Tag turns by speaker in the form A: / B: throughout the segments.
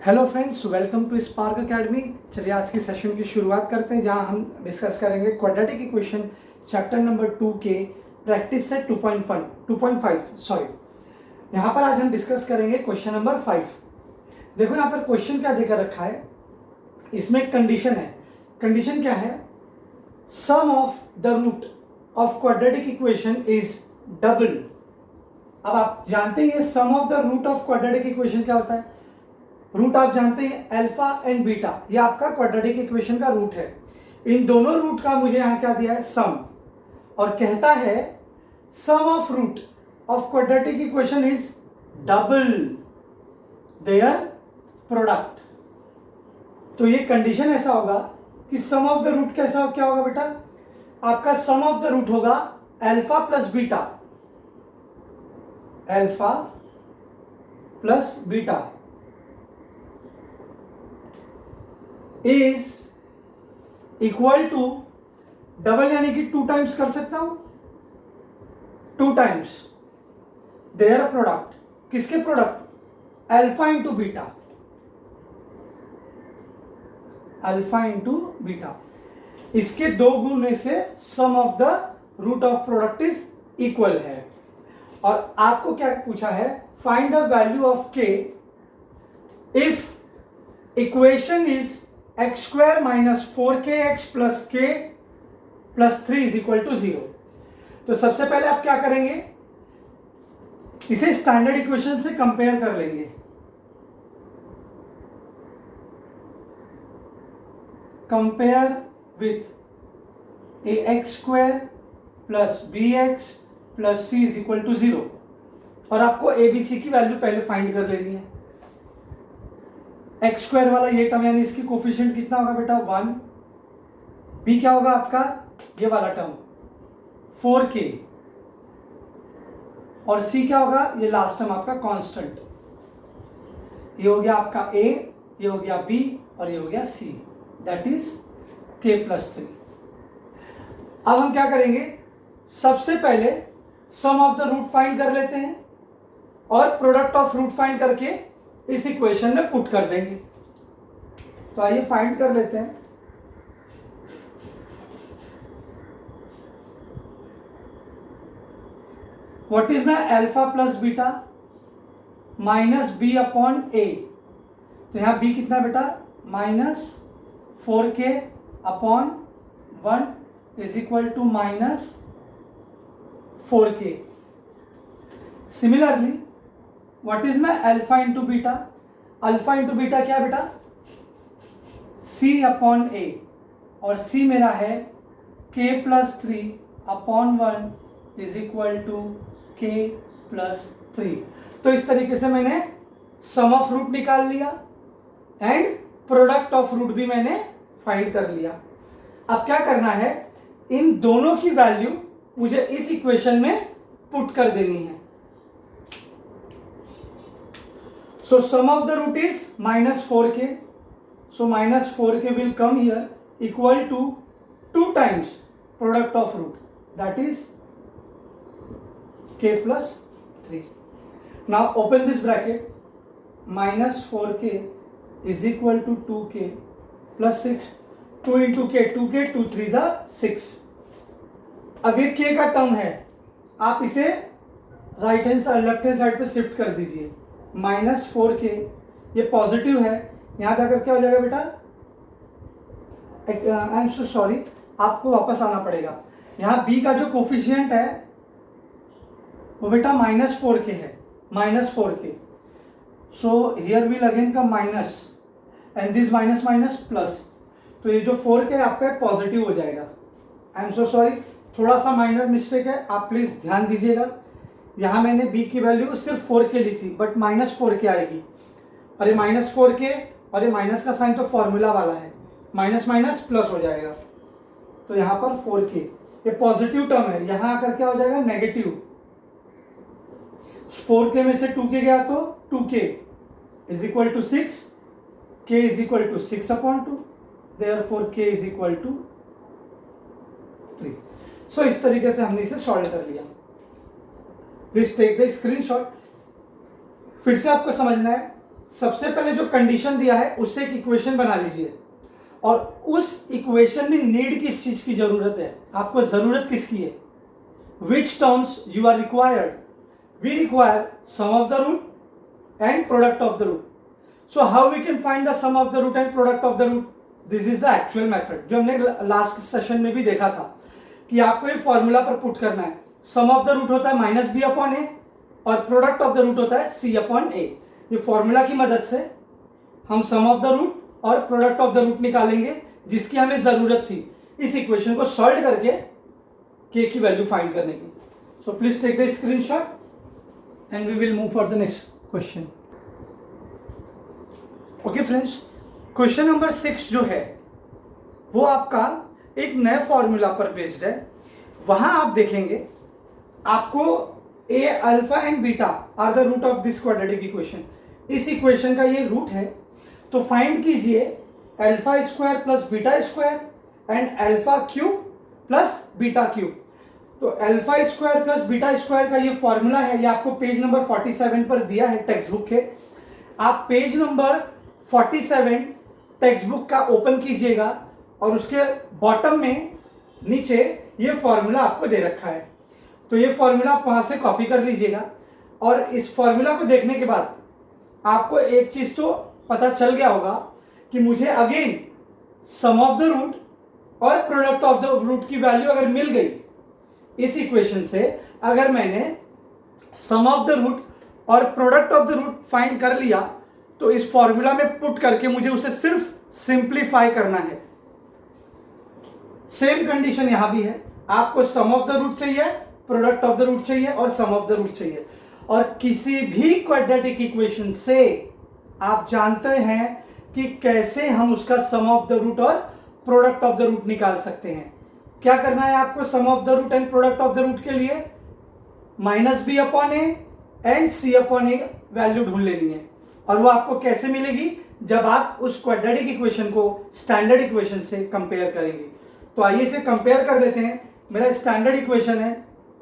A: Hello friends, welcome to Spark Academy. चलिए आज की सेशन की शुरुआत करते हैं, जहां हम डिस्कस करेंगे क्वाड्रेटिक इक्वेशन चैप्टर नंबर 2 के प्रैक्टिस सेट 2.5 सॉरी। यहां पर आज हम डिस्कस करेंगे क्वेश्चन नंबर 5। देखो यहाँ पर क्वेश्चन क्या देकर रखा है, इसमें एक कंडीशन है। कंडीशन क्या है? Sum of the root of quadratic equation is double. अब आप जानते हैं sum of the root of quadratic equation क्या होता है। रूट आप जानते हैं अल्फा एंड बीटा, ये आपका क्वाड्रेटिक इक्वेशन का रूट है। इन दोनों रूट का मुझे यहां क्या दिया है? सम। और कहता है sum of root of quadratic equation is double their product. तो ये कंडीशन ऐसा होगा कि सम ऑफ द रूट कैसा क्या होगा बेटा? आपका सम ऑफ द रूट होगा alpha plus beta, alpha plus beta is equal to double, यानी कि 2 टाइम्स कर सकता हूं, 2 टाइम्स देयर प्रोडक्ट। किसके product? Alpha into beta, alpha into beta. इसके दो गुणे से sum of the root of product is equal है। और आपको क्या पूछा है? Find the value of k if equation is x square minus 4kx plus के प्लस 3 इज इक्वल टू 0। तो सबसे पहले आप क्या करेंगे? इसे स्टैंडर्ड इक्वेशन से कंपेयर कर लेंगे। Compare with a x square plus b x plus c is equal to 0। और आपको ए बी सी की वैल्यू पहले फाइंड कर लेनी है। एक्स स्क्वायर वाला ये टर्म, यानी इसकी कोफिशिएंट कितना होगा बेटा? 1। बी क्या होगा आपका? ये वाला टर्म 4k। और सी क्या होगा? ये लास्ट टर्म आपका कांस्टेंट। ये हो गया आपका a, ये हो गया b और ये हो गया c, that is k plus 3। अब हम क्या करेंगे? सबसे पहले सम ऑफ द रूट फाइंड कर लेते हैं और प्रोडक्ट ऑफ रूट फाइंड करके इस इक्वेशन में पुट कर देंगे। तो आइए फाइंड कर लेते हैं। What is my alpha plus beta? Minus b upon a. तो यहां बी कितना बेटा? माइनस 4k upon 1 is equal to minus 4k। Similarly what is my alpha into beta? Alpha into beta क्या बेटा? c अपॉन ए, और c मेरा है k plus 3 upon 1 is equal to k plus 3। तो इस तरीके से मैंने सम ऑफ रूट निकाल लिया एंड प्रोडक्ट ऑफ रूट भी मैंने फाइंड कर लिया। अब क्या करना है? इन दोनों की वैल्यू मुझे इस इक्वेशन में पुट कर देनी है। So sum of the root is minus 4k. So minus 4k will come here equal to 2 times product of root, that is k plus 3. Now open this bracket. Minus 4k is equal to 2k plus 6. 2 into k, 2k, 2 3s are 6. अब ये k का term है, आप इसे right hand side left hand side पे shift कर दीजिए। Minus 4k, ये पॉजिटिव है, यहां जाकर क्या हो जाएगा बेटा? आई एम सो सॉरी, आपको वापस आना पड़ेगा। यहां b का जो कोफिशिएंट है वो बेटा माइनस 4k है, minus 4k। So here will again come minus and this minus minus plus. तो ये जो 4k है आपका पॉजिटिव हो जाएगा। आई एम सो सॉरी, थोड़ा सा माइनर मिस्टेक है, आप प्लीज ध्यान दीजिएगा। यहाँ मैंने b की वैल्यू सिर्फ 4k ली थी, बट माइनस 4k आएगी। और ये माइनस 4k और ये माइनस का साइन तो फॉर्मूला वाला है, माइनस माइनस प्लस हो जाएगा। तो यहाँ पर 4k, ये पॉजिटिव टर्म है, यहाँ आकर क्या हो जाएगा? नेगेटिव। 4k में से 2k गया तो 2k is equal to 6, k is equal to 6 upon 2, therefore k is equal to 3। So इस तरीके से हमने इसे सॉल्व कर लिया। Please take the screenshot. फिर से आपको समझना है सबसे पहले जो कंडीशन दिया है उससे एक इक्वेशन बना लीजिए, और उस इक्वेशन में नीड किस चीज की जरूरत है, आपको जरूरत किसकी है, which terms you are required, we require sum of the root and product of the root. So how we can find the sum of the root and product of the root, this is the actual method जो हमने last session में भी देखा था कि आपको ये formula पर पुट करना है. सम ऑफ द रूट होता है माइनस बी अपॉन ए और प्रोडक्ट ऑफ द रूट होता है सी अपॉन ए. ये फॉर्मूला की मदद से हम सम ऑफ द रूट और प्रोडक्ट ऑफ द रूट निकालेंगे जिसकी हमें जरूरत थी इस इक्वेशन को सॉल्व करके के की वैल्यू फाइंड करने की. So please take the screenshot and we will move for the next question. Okay friends, question number 6 जो है वो आपका एक नए फॉर्मूला पर बेस्ड है. वहां आप देखेंगे आपको a alpha and beta are the root of this quadratic equation. इस इक्वेशन का ये रूट है, तो फाइंड कीजिए alpha square plus beta square and alpha cube plus beta cube. तो alpha square plus beta square का ये फॉर्मूला है, ये आपको पेज नंबर 47 पर दिया है टेक्स्ट बुक के. आप पेज नंबर 47 टेक्स्ट बुक का ओपन कीजिएगा और उसके बॉटम में नीचे ये फॉर्मूला आपको दे रखा है. तो ये फॉर्मूला आप वहां से कॉपी कर लीजिएगा, और इस फॉर्मूला को देखने के बाद आपको एक चीज तो पता चल गया होगा कि मुझे again sum of the root और प्रोडक्ट ऑफ द रूट की वैल्यू अगर मिल गई इस इक्वेशन से, अगर मैंने सम ऑफ द रूट और product of the root find कर लिया तो इस फॉर्मूला में पुट करके मुझे उसे सिर्फ सिंप्लीफाई करना है. सेम कंडीशन यहां भी है, आपको सम ऑफ द रूट चाहिए, प्रोडक्ट ऑफ द रूट चाहिए और सम ऑफ द रूट चाहिए. और किसी भी क्वाड्रेटिक इक्वेशन से आप जानते हैं कि कैसे हम उसका सम ऑफ द रूट और प्रोडक्ट ऑफ द रूट निकाल सकते हैं. क्या करना है आपको sum of the root and product of the root के लिए, minus b upon a and c upon a value ढूंढ लेनी है. और वो आपको कैसे मिलेगी, जब आप उस क्वाड्रेटिक इक्वेशन को स्टैंडर्ड इक्वेशन से कंपेयर करेंगे. तो आइए इसे कंपेयर कर लेते हैं. मेरा स्टैंडर्ड इक्वेशन है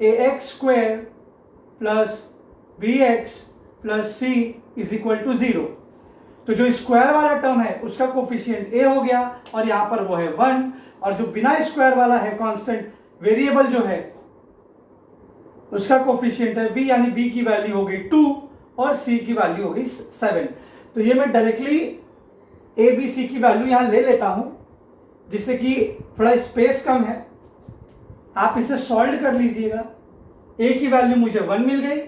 A: a x square plus b x plus c is equal to 0. तो जो स्क्वायर वाला टर्म है उसका कोफिशिएंट ए हो गया और यहां पर वो है 1, और जो बिना स्क्वायर वाला है कांस्टेंट वेरिएबल जो है उसका कोफिशिएंट है बी, यानी बी की वैल्यू हो गई 2 और सी की वैल्यू हो गई 7. तो ये मैं डायरेक्टली ए बी सी की वैल्यू यहां ले लेता हूं जिससे कि थोड़ा स्पेस कम है. आप इसे सॉल्व कर लीजिएगा. ए की वैल्यू मुझे 1 मिल गई,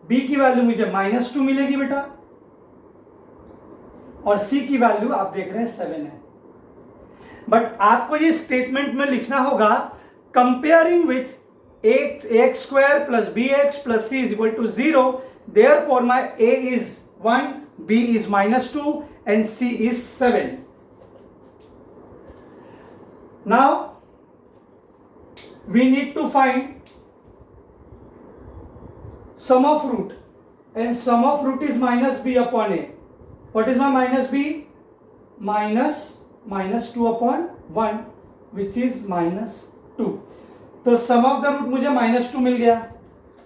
A: बी की वैल्यू मुझे -2 मिलेगी बेटा, और सी की वैल्यू आप देख रहे हैं 7 है. बट आपको ये स्टेटमेंट में लिखना होगा comparing with x square plus b x plus c is equal to 0, therefore my a is 1, b is -2 and c is 7. Now we need to find sum of root, and sum of root is minus b upon a. What is my minus b? minus 2 upon 1 which is -2. तो sum of the root मुझे -2 मिल गया.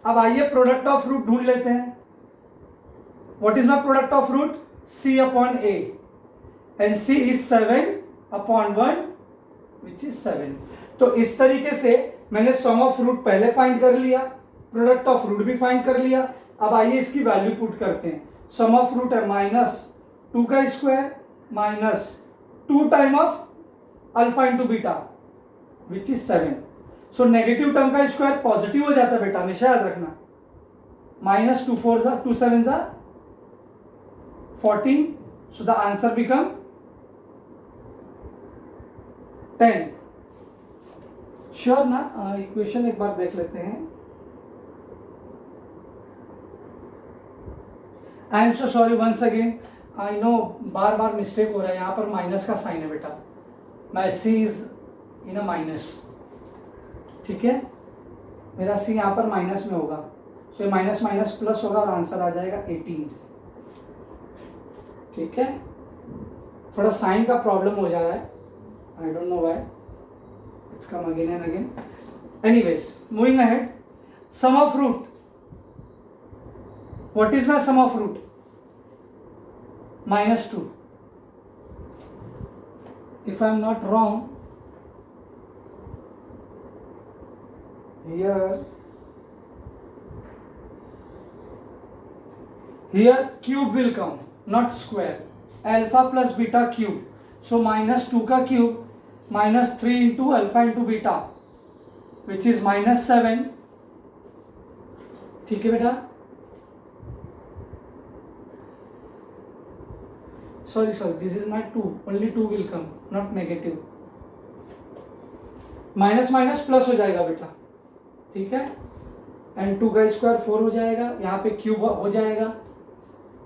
A: अब आइए product of root ढूंढ लेते हैं. What is my product of root? c upon a, and c is 7 upon 1 which is 7. तो इस तरीके से मैंने सम ऑफ रूट पहले फाइंड कर लिया, प्रोडक्ट ऑफ रूट भी फाइंड कर लिया. अब आइए इसकी वैल्यू पुट करते हैं. सम ऑफ रूट है -2 का square -2 time of alpha into beta which is 7. So negative term का स्क्वायर पॉजिटिव हो जाता है बेटा, हमेशा याद रखना. -2 4 2 7 14. So the answer become 10. Sure ना? इक्वेशन एक बार देख लेते हैं. I am so sorry once again, I know बार बार मिस्टेक हो रहा है. यहाँ पर माइनस का साइन है बेटा, माई सी इज इन अ माइनस. ठीक है, मेरा सी यहाँ पर माइनस में होगा, सो ये माइनस माइनस प्लस होगा और आंसर आ जाएगा 18. ठीक है, थोड़ा साइन का प्रॉब्लम हो जा रहा है, I don't know why. It's come again and again. Anyways, moving ahead. Sum of root. What is my sum of root? -2. If I am not wrong, here cube will come, not square. Alpha plus beta cube. So -2 का cube -3 into alpha into beta, which is -7. ठीक है बेटा? Sorry, this is my 2. Only 2 will come, not negative. Minus minus plus हो जाएगा बेटा, ठीक है? And 2 का स्क्वायर 4 हो जाएगा, यहाँ पे क्यूब हो जाएगा,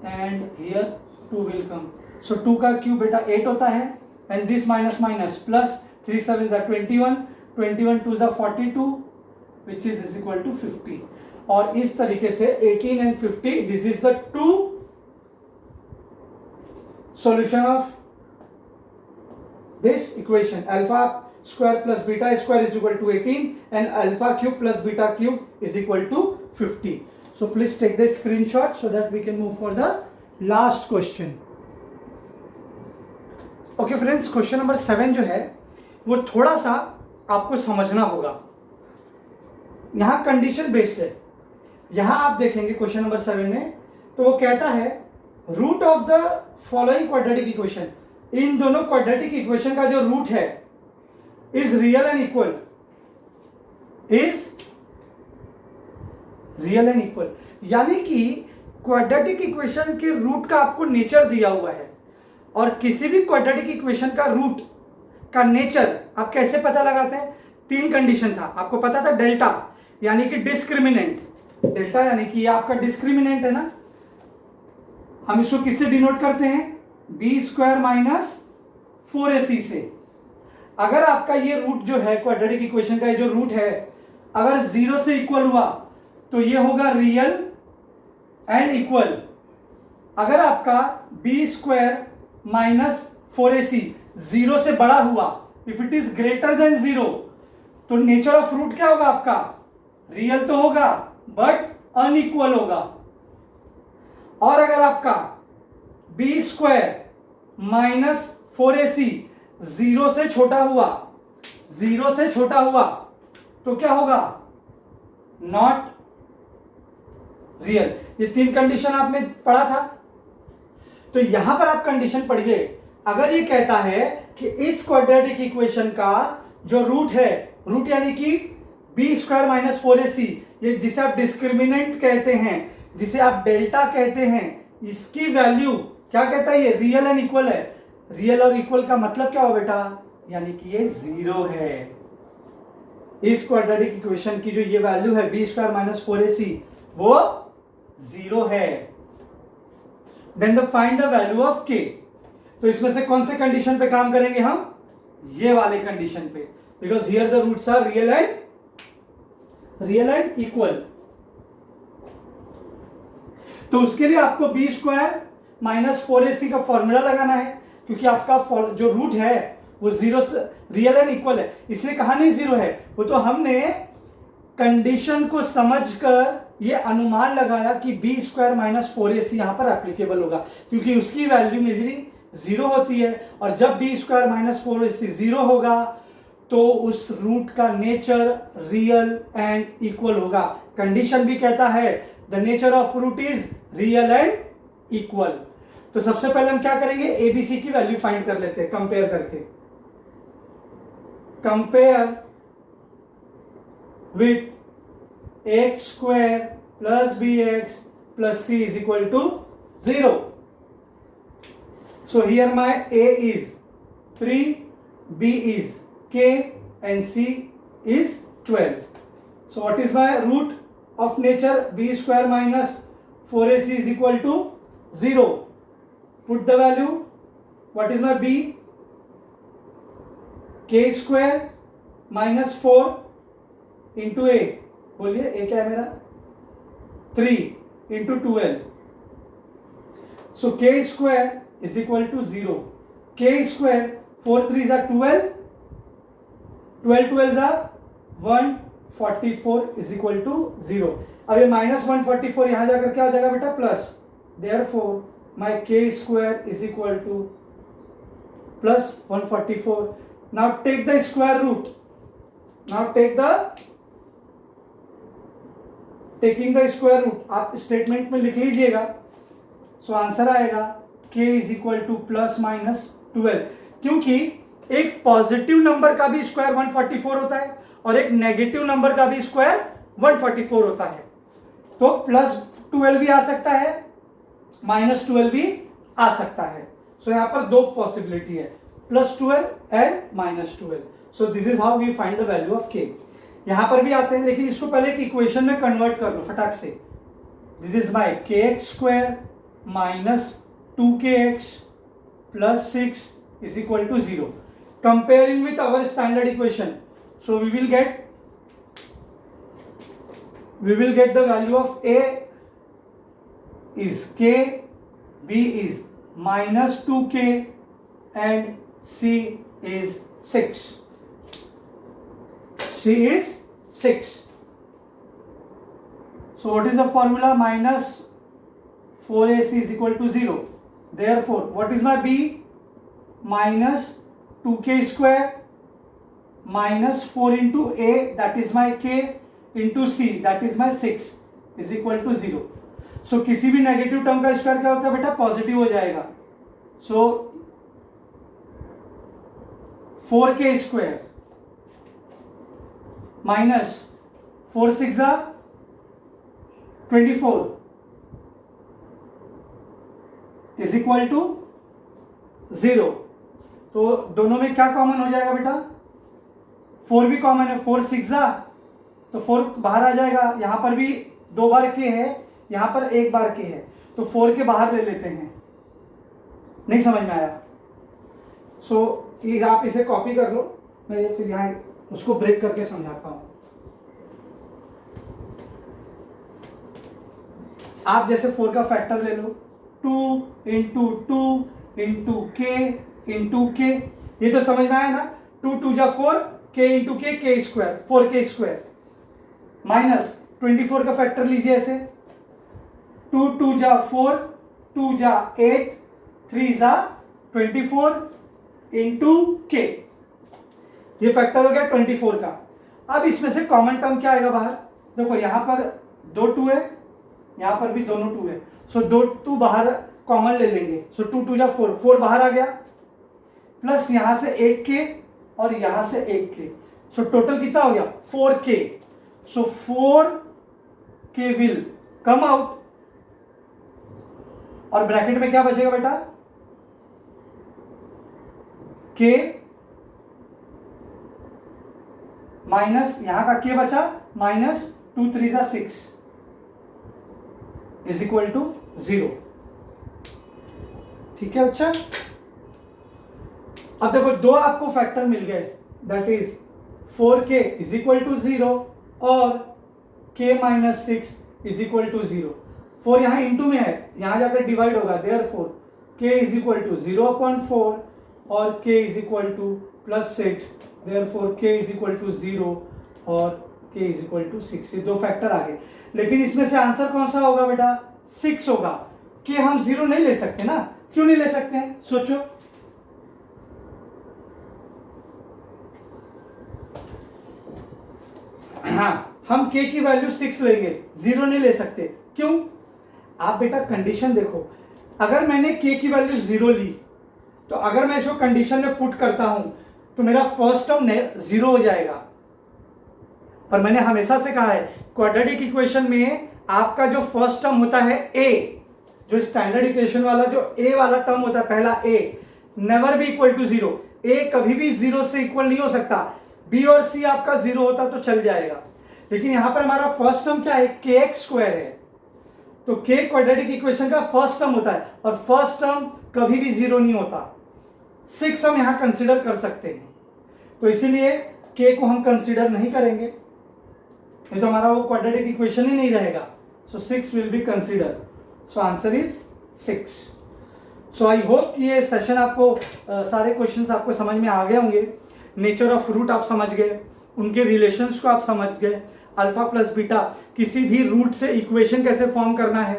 A: एंड हियर 2 विल कम. सो 2 का क्यूब बेटा 8 होता है, and this minus minus plus 3 7 is 21, 21 2 is 42, which is equal to 50. और इस तरीके से 18 and 50, this is the two solution of this equation. Alpha square plus beta square is equal to 18 and alpha cube plus beta cube is equal to 50. So please take the screenshot so that we can move for the last question. Okay friends, question number 7 जो है वो थोड़ा सा आपको समझना होगा. यहाँ condition based है. यहाँ आप देखेंगे क्वेश्चन नंबर 7 में, तो वो कहता है root of the following quadratic equation. इन दोनों क्वाड्रेटिक इक्वेशन का जो रूट है इज रियल एंड इक्वल. यानी कि क्वाड्रेटिक इक्वेशन के रूट का आपको नेचर दिया हुआ है, और किसी भी क्वाड्रेटिक इक्वेशन का रूट का नेचर आप कैसे पता लगाते हैं? 3 कंडीशन था आपको पता था. डेल्टा यानी कि डिस्क्रिमिनेंट. डेल्टा यानी कि ये आपका डिस्क्रिमिनेंट है ना. हम इसको किससे डिनोट करते हैं? बी स्क्वायर माइनस 4ac से. अगर आपका ये रूट जो है क्वाड्रेटिक इक्वेशन का, ये जो रूट है अगर 0 से इक्वल हुआ तो ये होगा रियल एंड इक्वल. अगर आपका बी स्क्वायर माइनस 4ac 0 से बड़ा हुआ, if it is greater than 0, तो नेचर ऑफ रूट क्या होगा आपका? रियल तो होगा बट अनइक्वल होगा. और अगर आपका बी स्क्वायर माइनस 4ac 0 से छोटा हुआ, तो क्या होगा? Not real. ये 3 कंडीशन आपने पढ़ा था. तो यहां पर आप कंडीशन पढ़िए. अगर ये कहता है कि इस क्वाड्रेटिक इक्वेशन का जो रूट है, रूट यानी कि बी स्क्वायर माइनस 4ac, ये जिसे आप डिस्क्रिमिनेंट कहते हैं, जिसे आप डेल्टा कहते हैं, इसकी वैल्यू क्या कहता है? ये रियल एंड इक्वल है. रियल और इक्वल का मतलब क्या हो बेटा? यानी कि ये 0 है. इस क्वाड्रेटिक इक्वेशन की जो ये वैल्यू है बी स्क्वायर माइनस 4ac, वो 0 है. Then the find the value of k. तो इसमें से कौन से कंडीशन पे काम करेंगे हम? ये वाले कंडीशन पे, because here the roots are real and equal. तो उसके लिए आपको बी स्क्वायर माइनस 4ac का फॉर्मूला लगाना है, क्योंकि आपका जो रूट है वो 0 से रियल एंड इक्वल है. इसलिए कहा नहीं 0 है, वो तो हमने कंडीशन को समझकर ये अनुमान लगाया कि बी स्क्वायर माइनस 4ac यहां पर एप्लीकेबल होगा, क्योंकि उसकी वैल्यू मेजरी 0 होती है. और जब बी स्क्वायर माइनस 4ac 0 होगा तो उस रूट का नेचर रियल एंड इक्वल होगा. कंडीशन भी कहता है the nature of root is real and equal. तो सबसे पहले हम क्या करेंगे? एबीसी की वैल्यू फाइंड कर लेते हैं कंपेयर करके. Compare with x square plus b x plus c is equal to 0. So here my a is 3, b is k and c is 12. So what is my root of nature? b square minus 4ac is equal to 0. Put the value. What is my b? k square minus 4 into a. बोलिए a क्या है मेरा? 3 into 12. So k square is equal to 0. k square 4 3s are 12. 12 12s are 144 is equal to 0. अब ये minus 144 यहां जाकर क्या हो जाएगा बेटा? Plus. Therefore my k square is equal to plus 144. Now take the square root. Now taking the square root आप statement में लिख लीजिएगा. सो आंसर आएगा k is equal to plus minus 12, क्योंकि एक पॉजिटिव नंबर का भी स्क्वायर 144 होता है और एक नेगेटिव नंबर का भी स्क्वायर 144 होता है. तो प्लस 12 भी आ सकता है, माइनस 12 भी आ सकता है. सो यहाँ पर दो पॉसिबिलिटी है, plus 12 and minus 12. So this is how we find the value of k. यहाँ पर भी आते हैं, लेकिन इसको पहले एक इक्वेशन में कन्वर्ट कर लो फटाक से. This is my kx square minus 2kx plus 6 is equal to 0. Comparing with our standard equation, so we will get the value of a is k, b is minus 2k and c is 6. c is 6. So what is the formula? Minus 4ac is equal to 0. Therefore what is my b? Minus 2k square minus 4 into a, that is my k, into c, that is my 6, is equal to 0. So किसी भी negative term का square क्या होता है बेटा? Positive हो जाएगा. So 4k square minus 4 6 24 is equal to 0. तो दोनों में क्या कॉमन हो जाएगा बेटा? 4 भी कॉमन है. 4 6 तो 4 बाहर आ जाएगा. यहां पर भी 2 बार के है, यहां पर 1 बार के है, तो 4 के बाहर ले लेते हैं. नहीं समझ में आया? सो आप इसे कॉपी कर लो, मैं फिर यहां उसको ब्रेक करके समझाता हूं. आप जैसे 4 का फैक्टर ले लो, 2 इंटू 2 इंटू के इंटू के, ये तो समझ में आया ना? 2 2 जा 4, k इंटू के स्क्वायर, 4k स्क्वायर माइनस 24 का फैक्टर लीजिए ऐसे, 2 2 जा 4, 2 जा 8, 3 जा 24 इंटू के. ये फैक्टर हो गया 24 का. अब इसमें से कॉमन टर्म क्या आएगा बाहर? देखो यहां पर 2 2 है, यहां पर भी दोनों 2 है. सो 2 2 बाहर कॉमन ले लेंगे. सो 2 2 जा 4, 4 बाहर आ गया, प्लस यहां से 1 के और यहां से 1 के. सो टोटल कितना हो गया? 4k. So 4k will come out और ब्रैकेट में क्या बचेगा बेटा? k माइनस यहां का k बचा माइनस 2 3 जा 6 इज इक्वल टू 0. ठीक है बच्चा? अब देखो दो आपको फैक्टर मिल गए, that is 4k is equal to 0 और k minus 6 is equal to 0. 4 यहां इंटू में है, यहां जाकर डिवाइड होगा. Therefore k is equal to 0/4 और k is equal to plus 6. Therefore k is equal to 0 और k इज इक्वल टू 6. ये दो फैक्टर आ गए, लेकिन इसमें से आंसर कौन सा होगा बेटा? 6 होगा. k हम 0 नहीं ले सकते ना. क्यों नहीं ले सकते हैं? सोचो. हाँ, हम k की वैल्यू 6 लेंगे, 0 नहीं ले सकते. क्यों? आप बेटा कंडीशन देखो. अगर मैंने k की वैल्यू 0 ली, तो अगर मैं इसको कंडीशन में पुट करता हूं तो मेरा फर्स्ट टर्म 0 हो जाएगा. और मैंने हमेशा से कहा है क्वाड्रेटिक इक्वेशन में आपका जो फर्स्ट टर्म होता है a, जो स्टैंडर्ड इक्वेशन वाला जो a वाला टर्म होता है पहला a, never be equal to 0. a कभी भी 0 से इक्वल नहीं हो सकता. b और c आपका 0 होता तो चल जाएगा, लेकिन यहां पर हमारा फर्स्ट टर्म क्या है? kx स्क्वायर है. तो k क्वाड्रेटिक इक्वेशन का फर्स्ट टर्म होता है और फर्स्ट टर्म कभी भी 0 नहीं होता. 6 हम यहां कंसीडर कर सकते हैं, तो इसीलिए k को हम कंसीडर नहीं करेंगे, नहीं तो हमारा वो क्वाड्रेटिक इक्वेशन ही नहीं रहेगा. सो 6 will be consider. So answer is 6. So I hope कि ये सेशन आपको सारे क्वेश्चंस आपको समझ में आ गए होंगे. नेचर ऑफ रूट आप समझ गए, उनके रिलेशंस को आप समझ गए, अल्फा प्लस बीटा किसी भी रूट से इक्वेशन कैसे फॉर्म करना है,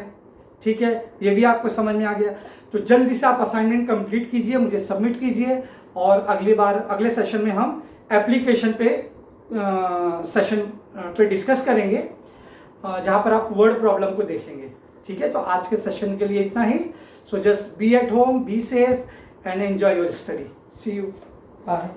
A: ठीक है, ये भी आपको समझ में आ गया। तो जल्दी से आप असाइनमेंट कंप्लीट कीजिए, मुझे सबमिट कीजिए, और अगले सेशन में हम एप्लीकेशन पे डिस्कस करेंगे, जहाँ पर आप वर्ड प्रॉब्लम को देखेंगे। ठीक है, तो आज के सेशन के लिए इतना ही। So just be at home, be safe and enjoy your study. See you, bye.